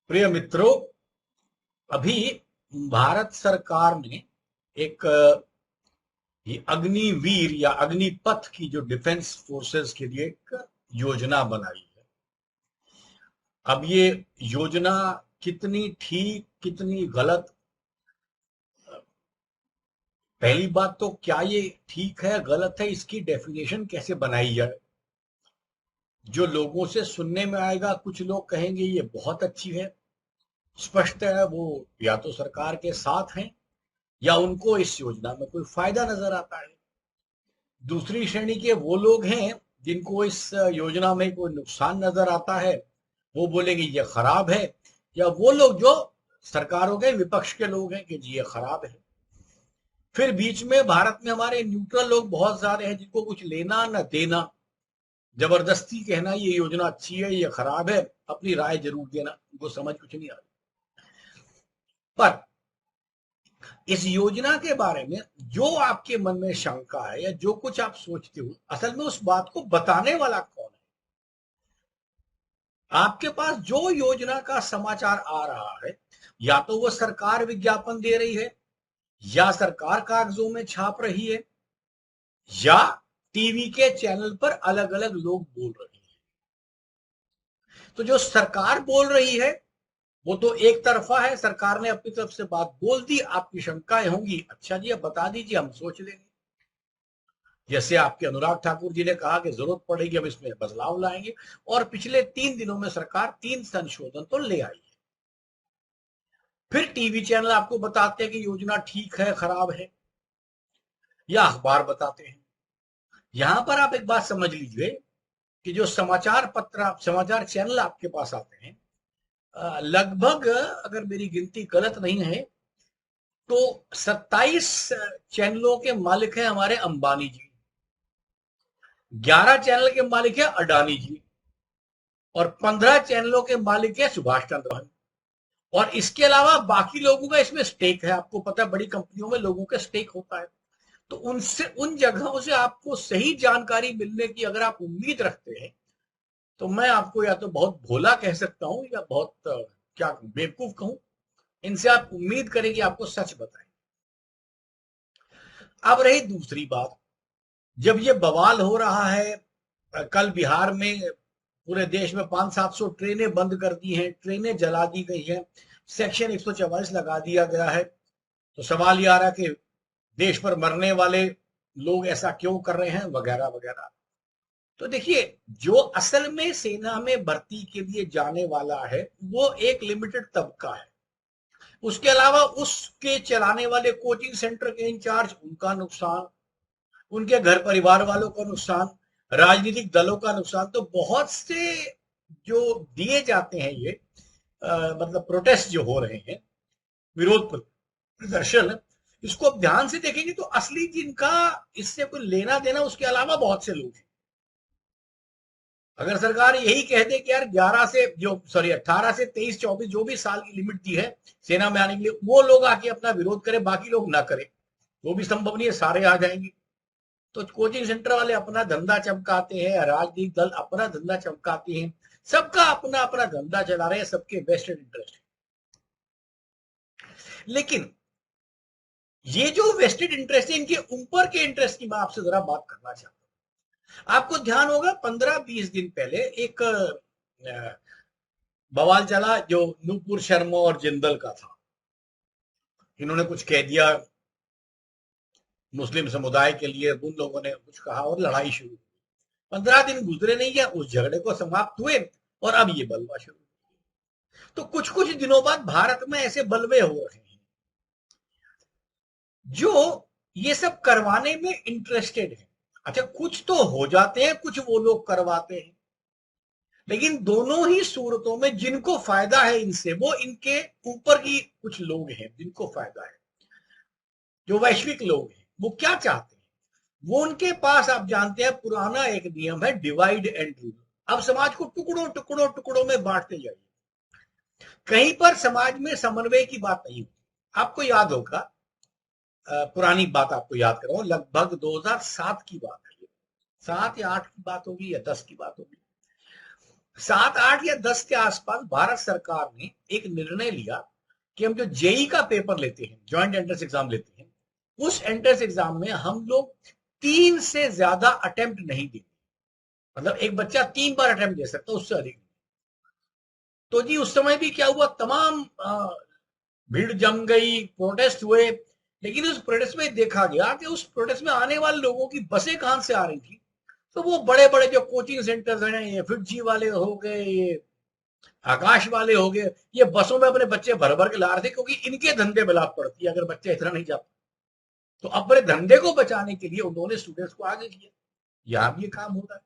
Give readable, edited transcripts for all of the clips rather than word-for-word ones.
प्रिय मित्रों, अभी भारत सरकार ने एक ये अग्निवीर या अग्निपथ की जो डिफेंस फोर्सेस के लिए एक योजना बनाई है। अब ये योजना कितनी ठीक कितनी गलत, पहली बात तो क्या ये ठीक है गलत है इसकी डेफिनेशन कैसे बनाई जाए। जो लोगों से सुनने में आएगा, कुछ लोग कहेंगे ये बहुत अच्छी है, स्पष्ट है वो या तो सरकार के साथ हैं या उनको इस योजना में कोई फायदा नजर आता है। दूसरी श्रेणी के वो लोग हैं जिनको इस योजना में कोई नुकसान नजर आता है, वो बोलेंगे ये खराब है। या वो लोग जो सरकारों के विपक्ष के लोग हैं कि जी ये खराब है। फिर बीच में भारत में हमारे न्यूट्रल लोग बहुत सारे हैं जिनको कुछ लेना न देना, जबरदस्ती कहना ये योजना अच्छी है ये खराब है, अपनी राय जरूर देना, उनको समझ कुछ नहीं आती। पर इस योजना के बारे में जो आपके मन में शंका है या जो कुछ आप सोचते हो, असल में उस बात को बताने वाला कौन है? आपके पास जो योजना का समाचार आ रहा है, या तो वो सरकार विज्ञापन दे रही है, या सरकार कागजों में छाप रही है, या टीवी के चैनल पर अलग अलग लोग बोल रहे हैं। तो जो सरकार बोल रही है वो तो एक तरफा है, सरकार ने अपनी तरफ से बात बोल दी, आपकी शंकाएं होंगी, अच्छा जी अब बता दीजिए हम सोच लेंगे। जैसे आपके अनुराग ठाकुर जी ने कहा कि जरूरत पड़ेगी हम इसमें बदलाव लाएंगे, और पिछले 3 दिनों में सरकार 3 संशोधन तो ले आई है। फिर टीवी चैनल आपको बताते हैं कि योजना ठीक है खराब है, या अखबार बताते हैं। यहां पर आप एक बात समझ लीजिए कि जो समाचार पत्र समाचार चैनल आपके पास आते हैं, लगभग अगर मेरी गिनती गलत नहीं है तो 27 चैनलों के मालिक हैं हमारे अंबानी जी, 11 चैनल के मालिक है अडानी जी, और 15 चैनलों के मालिक है सुभाष चंद्र। और इसके अलावा बाकी लोगों का इसमें स्टेक है। आपको पता है बड़ी कंपनियों में लोगों का स्टेक होता है। तो उनसे उन जगहों से आपको सही जानकारी मिलने की अगर आप उम्मीद रखते हैं, तो मैं आपको या तो बहुत भोला कह सकता हूं या बहुत क्या बेवकूफ कहूं। इनसे आप उम्मीद करें कि आपको सच बताएं। अब रही दूसरी बात, जब ये बवाल हो रहा है, कल बिहार में पूरे देश में 500-700 ट्रेनें बंद कर दी हैं, ट्रेनें जला दी गई हैं, सेक्शन 144 लगा दिया गया है। तो सवाल ये आ रहा है कि देश पर मरने वाले लोग ऐसा क्यों कर रहे हैं, वगैरह वगैरह। तो देखिए, जो असल में सेना में भर्ती के लिए जाने वाला है वो एक लिमिटेड तबका है। उसके अलावा उसके चलाने वाले कोचिंग सेंटर के इंचार्ज, उनका नुकसान, उनके घर परिवार वालों का नुकसान, राजनीतिक दलों का नुकसान। तो बहुत से जो दिए जाते हैं ये मतलब प्रोटेस्ट जो हो रहे हैं, विरोध प्रदर्शन, इसको आप ध्यान से देखेंगे तो असली जिनका इससे कोई लेना देना उसके अलावा बहुत से लोग हैं। अगर सरकार यही कह दे कि यार 11 से जो सॉरी 18 से 23 24 जो भी साल की लिमिट दी है सेना में आने के लिए, वो लोग आके अपना विरोध करें, बाकी लोग ना करें, वो भी संभव नहीं है, सारे आ जाएंगे। तो कोचिंग सेंटर वाले अपना धंधा चमकाते हैं, राजनीतिक दल अपना धंधा चमकाते हैं, सबका अपना अपना धंधा चला रहे हैं, सबके वेस्टेड इंटरेस्ट है। लेकिन ये जो वेस्टेड इंटरेस्ट है, इनके ऊपर के इंटरेस्ट की मैं आपसे जरा बात करना चाहता हूं। आपको ध्यान होगा 15-20 दिन पहले एक बवाल चला जो नूपुर शर्मा और जिंदल का था। इन्होंने कुछ कह दिया मुस्लिम समुदाय के लिए, उन लोगों ने कुछ कहा और लड़ाई शुरू हुई। 15 दिन गुजरे नहीं है उस झगड़े को समाप्त हुए, और अब ये बलवा शुरू। तो कुछ कुछ दिनों बाद भारत में ऐसे बलवे हो रहे हैं जो ये सब करवाने में इंटरेस्टेड है। अच्छा, कुछ तो हो जाते हैं, कुछ वो लोग करवाते हैं, लेकिन दोनों ही सूरतों में जिनको फायदा है इनसे, वो इनके ऊपर की कुछ लोग हैं जिनको फायदा है, जो वैश्विक लोग हैं। वो क्या चाहते हैं? वो उनके पास, आप जानते हैं, पुराना एक नियम है, डिवाइड एंड रूल। अब समाज को टुकड़ों टुकड़ों टुकड़ों में बांटते जाइए। कहीं पर समाज में समन्वय की बात नहीं होती। आपको याद होगा, पुरानी बात आपको याद कर रहा हूं, लगभग 2007 की बात है, 7 या 8 की बात होगी या 10 की बात होगी। 7, 8 या 10 के आसपास भारत सरकार ने एक निर्णय लिया कि हम जो जेई का पेपर लेते हैं, ज्वाइंट एंट्रेंस एग्जाम लेते हैं, उस एंट्रेंस एग्जाम में हम लोग 3 से ज्यादा अटेम्प्ट नहीं देते। मतलब एक बच्चा 3 बार अटेम्प्ट दे सकता है, उससे अधिक। तो जी उस समय भी क्या हुआ, तमाम भीड़ जम गई, प्रोटेस्ट हुए। लेकिन उस प्रोटेस्ट में देखा गया कि उस प्रोटेस्ट में आने वाले लोगों की बसें कहां से आ रही थी। तो वो बड़े बड़े जो कोचिंग सेंटर्स हैं, ये फिटजी वाले हो गए, ये आकाश वाले हो गए, ये बसों में अपने बच्चे भर भर के ला रहे थे, क्योंकि इनके धंधे में लाभ पड़ती है अगर बच्चे इतना नहीं जाते। तो अपने धंधे को बचाने के लिए उन्होंने स्टूडेंट्स को आगे किया। यहाँ भी ये काम होता है।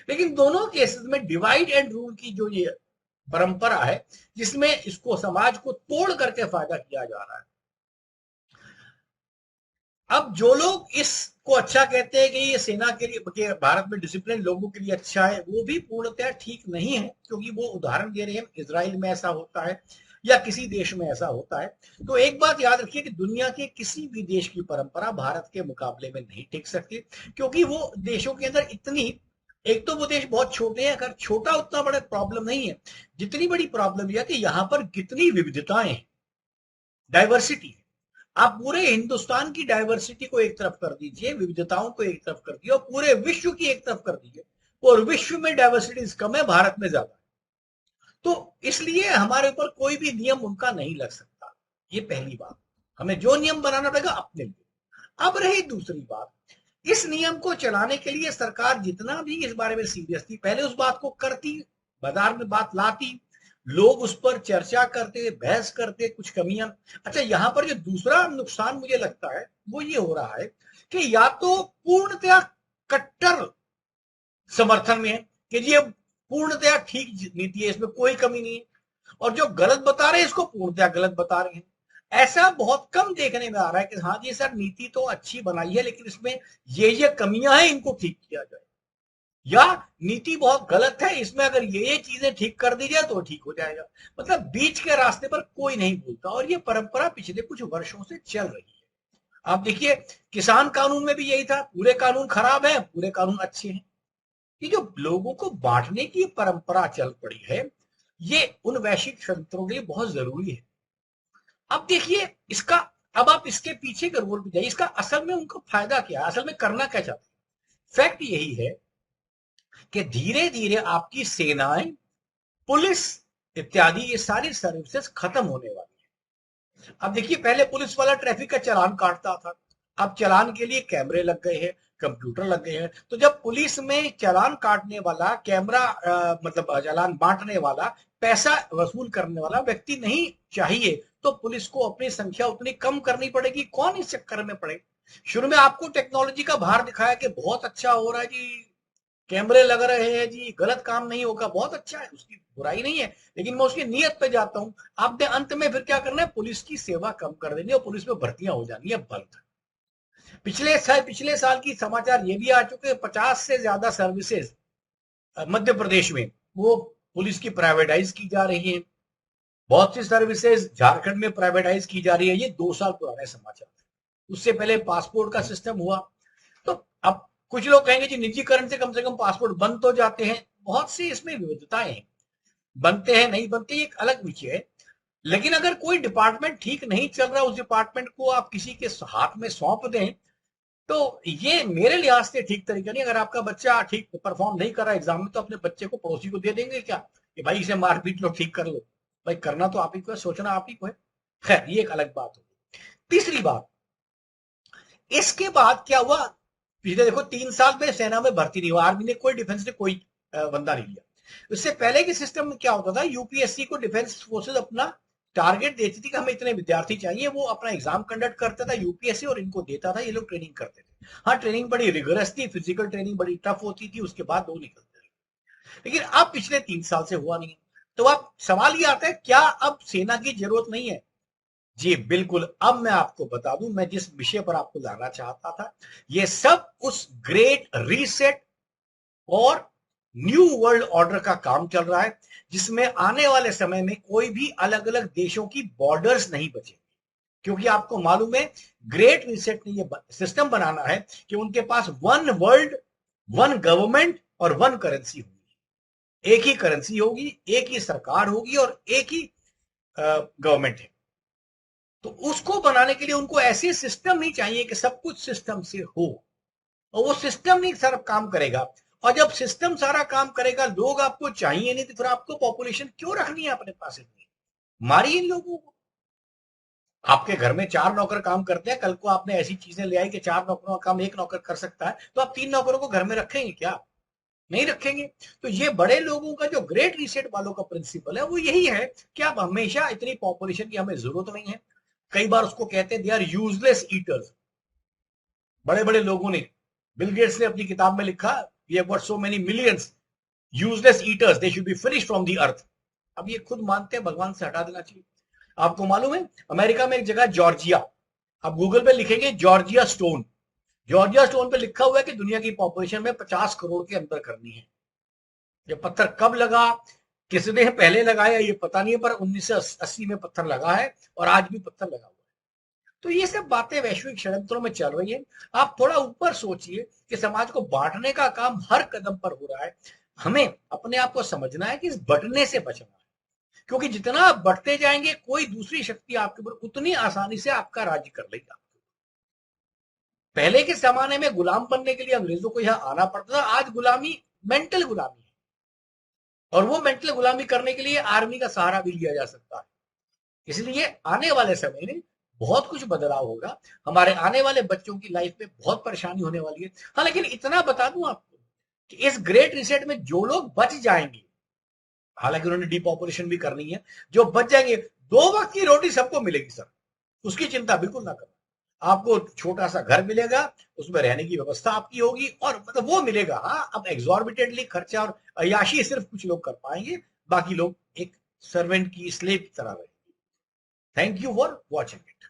लेकिन दोनों केसेस में डिवाइड एंड रूल की जो ये परंपरा है, जिसमें इसको समाज को तोड़ करके फायदा किया जा रहा है। अब जो लोग इसको अच्छा कहते हैं कि ये सेना के लिए, कि भारत में डिसिप्लिन लोगों के लिए अच्छा है, वो भी पूर्णतः ठीक नहीं है, क्योंकि वो उदाहरण दे रहे हैं इजराइल में ऐसा होता है या किसी देश में ऐसा होता है। तो एक बात याद रखिए कि दुनिया के किसी भी देश की परंपरा भारत के मुकाबले में नहीं टिक सकती, क्योंकि वो देशों के अंदर इतनी, एक तो वो देश बहुत छोटे हैं, अगर छोटा उतना बड़ा प्रॉब्लम नहीं है, जितनी बड़ी प्रॉब्लम यह कि यहाँ पर कितनी विविधताएं हैं, डाइवर्सिटी है। आप पूरे हिंदुस्तान की डाइवर्सिटी को एक तरफ कर दीजिए, विविधताओं को एक तरफ कर दिए, और पूरे विश्व की एक तरफ कर दीजिए, और विश्व में डाइवर्सिटीज कम है, भारत में ज्यादा है। तो इसलिए हमारे ऊपर कोई भी नियम उनका नहीं लग सकता। ये पहली बात। हमें जो नियम बनाना पड़ेगा अपने लिए। अब रही दूसरी बात, इस नियम को चलाने के लिए सरकार जितना भी इस बारे में सीरियस थी, पहले उस बात को करती, बाजार में बात लाती, लोग उस पर चर्चा करते, बहस करते, कुछ कमियां। अच्छा, यहां पर जो दूसरा नुकसान मुझे लगता है वो ये हो रहा है कि या तो पूर्णतया कट्टर समर्थन में है कि ये पूर्णतया ठीक नीति है, इसमें कोई कमी नहीं है, और जो गलत बता रहे हैं इसको पूर्णतया गलत बता रहे हैं। ऐसा बहुत कम देखने में आ रहा है कि हाँ जी सर, नीति तो अच्छी बनाई है, लेकिन इसमें ये कमियां हैं, इनको ठीक किया जाए, या नीति बहुत गलत है, इसमें अगर ये चीजें ठीक कर दी जाए तो ठीक हो जाएगा। मतलब बीच के रास्ते पर कोई नहीं बोलता, और ये परंपरा पिछले कुछ वर्षों से चल रही है। आप देखिए, किसान कानून में भी यही था, पूरे कानून खराब है, पूरे कानून अच्छे हैं। ये जो लोगों को बांटने की परंपरा चल पड़ी है, ये उन वैश्विक शक्तियों के लिए बहुत जरूरी है। अब देखिए इसका, अब आप इसके पीछे के रोल पे जाइए, इसका असल में उनको फायदा क्या है, असल में करना क्या चाहते हैं। फैक्ट यही है कि धीरे धीरे आपकी सेनाएं, पुलिस इत्यादि ये सारी सर्विसेज खत्म होने वाली है। अब देखिए, पहले पुलिस वाला ट्रैफिक का चालान काटता था, अब चालान के लिए कैमरे लग गए हैं, कंप्यूटर लग गए हैं। तो जब पुलिस में चालान काटने वाला, कैमरा मतलब चालान बांटने वाला, पैसा वसूल करने वाला व्यक्ति नहीं चाहिए, तो पुलिस को अपनी संख्या उतनी कम करनी पड़ेगी। कौन इस चक्कर में पड़े। शुरू में आपको टेक्नोलॉजी का भार दिखाया कि बहुत अच्छा हो रहा है जी, कैमरे लग रहे हैं जी, गलत काम नहीं होगा, बहुत अच्छा है, उसकी बुराई नहीं है, लेकिन मैं उसकी नीयत पे जाता हूं। आपने अंत में फिर क्या करना है, पुलिस की सेवा कम कर देनी है और पुलिस में भर्तियां हो जानी है बंद। पिछले साल की समाचार ये भी आ चुके हैं, 50 से ज्यादा सर्विसेज मध्य प्रदेश में वो पुलिस की प्राइवेटाइज की जा रही है। बहुत सी सर्विसेज झारखंड में प्राइवेटाइज की जा रही है। ये 2 साल पुराने समाचार। उससे पहले पासपोर्ट का सिस्टम हुआ। तो अब कुछ लोग कहेंगे जी निजीकरण से कम पासपोर्ट बंद तो जाते हैं। बहुत सी इसमें विविधताएं हैं, बनते हैं नहीं बनते एक अलग विषय है। लेकिन अगर कोई डिपार्टमेंट ठीक नहीं चल रहा, उस डिपार्टमेंट को आप किसी के हाथ में सौंप दें, तो ये मेरे लिहाज से ठीक तरीका नहीं। अगर आपका बच्चा ठीक परफॉर्म नहीं कर रहा एग्जाम में, तो अपने बच्चे को पड़ोसी को दे देंगे क्या कि भाई इसे मार पीट लो, ठीक कर लो। भाई करना तो आप ही को है, सोचना आप ही को है। खैर, ये एक अलग बात होगी। तीसरी बात, इसके बाद क्या हुआ, पिछले देखो 3 साल में सेना में भर्ती नहीं हुआ, आर्मी ने कोई, डिफेंस ने कोई बंदा नहीं लिया। उससे पहले के सिस्टम में क्या होता था, यूपीएससी को डिफेंस फोर्सेज अपना टारगेट देती थी कि हमें इतने विद्यार्थी चाहिए, वो अपना एग्जाम कंडक्ट करता था यूपीएससी और इनको देता था, ये लोग ट्रेनिंग करते थे। हाँ, ट्रेनिंग बड़ी रिगरस थी, फिजिकल ट्रेनिंग बड़ी टफ होती थी, उसके बाद वो निकलते थे। लेकिन अब पिछले 3 साल से हुआ नहीं। तो अब सवाल ये आता है, क्या अब सेना की जरूरत नहीं है। जी बिल्कुल। अब मैं आपको बता दूं, मैं जिस विषय पर आपको लाना चाहता था, ये सब उस ग्रेट रीसेट और न्यू वर्ल्ड ऑर्डर का काम चल रहा है, जिसमें आने वाले समय में कोई भी अलग अलग देशों की बॉर्डर्स नहीं बचे। क्योंकि आपको मालूम है, ग्रेट रीसेट ने ये सिस्टम बनाना है कि उनके पास वन वर्ल्ड, वन गवर्नमेंट और वन करेंसी होगी। एक ही करेंसी होगी, एक ही सरकार होगी और एक ही गवर्नमेंट है। तो उसको बनाने के लिए उनको ऐसे सिस्टम नहीं चाहिए कि सब कुछ सिस्टम से हो, और वो सिस्टम नहीं सारा काम करेगा। और जब सिस्टम सारा काम करेगा, लोग आपको चाहिए नहीं, तो फिर आपको पॉपुलेशन क्यों रखनी है अपने पास इतनी? मारिए इन लोगों को। आपके घर में 4 नौकर काम करते हैं, कल को आपने ऐसी चीजें ले आई कि 4 नौकरों का काम एक नौकर कर सकता है, तो आप 3 नौकरों को घर में रखेंगे क्या? नहीं रखेंगे। तो ये बड़े लोगों का जो ग्रेट रीसेट वालों का प्रिंसिपल है वो यही है कि आप हमेशा इतनी पॉपुलेशन की हमें जरूरत नहीं है। कई बार उसको कहते हैं दे आर यूजलेस ईटर्स। बड़े बड़े लोगों ने, बिल गेट्स ने अपनी किताब में लिखा, we have got so many millions useless eaters, they should be finish from the earth. अब ये खुद मानते हैं भगवान से हटा देना चाहिए। आपको मालूम है अमेरिका में एक जगह जॉर्जिया, आप गूगल पे लिखेंगे जॉर्जिया स्टोन, जॉर्जिया स्टोन पे लिखा हुआ है कि दुनिया की पॉपुलेशन में 50 करोड़ के अंदर करनी है। ये पत्थर कब लगा, किसने पहले लगाया ये पता नहीं है, पर 1980 में पत्थर लगा है और आज भी पत्थर लगा हुआ है। तो ये सब बातें वैश्विक षड्यंत्रों में चल रही है। आप थोड़ा ऊपर सोचिए कि समाज को बांटने का काम हर कदम पर हो रहा है। हमें अपने आप को समझना है कि इस बंटने से बचना है, क्योंकि जितना आप बढ़ते जाएंगे कोई दूसरी शक्ति आपके ऊपर उतनी आसानी से आपका राज्य कर लेगा। पहले के जमाने में गुलाम बनने के लिए अंग्रेजों को यहां आना पड़ता था, आज गुलामी मेंटल गुलामी है, और वो मेंटल गुलामी करने के लिए आर्मी का सहारा भी लिया जा सकता है। इसलिए आने वाले समय में बहुत कुछ बदलाव होगा, हमारे आने वाले बच्चों की लाइफ में बहुत परेशानी होने वाली है। हाँ, लेकिन इतना बता दूं आपको कि इस ग्रेट रिसेट में जो लोग बच जाएंगे, हालांकि उन्होंने डिपॉपुलेशन भी करनी है, जो बच जाएंगे 2 वक्त की रोटी सबको मिलेगी सर, उसकी चिंता बिल्कुल ना करना। आपको छोटा सा घर मिलेगा, उसमें रहने की व्यवस्था आपकी होगी, और मतलब वो मिलेगा। हाँ, अब एग्जॉर्बिटेंटली खर्चा और अयाशी सिर्फ कुछ लोग कर पाएंगे, बाकी लोग एक सर्वेंट की, स्लेव की तरह रहेंगे। Thank you for watching it.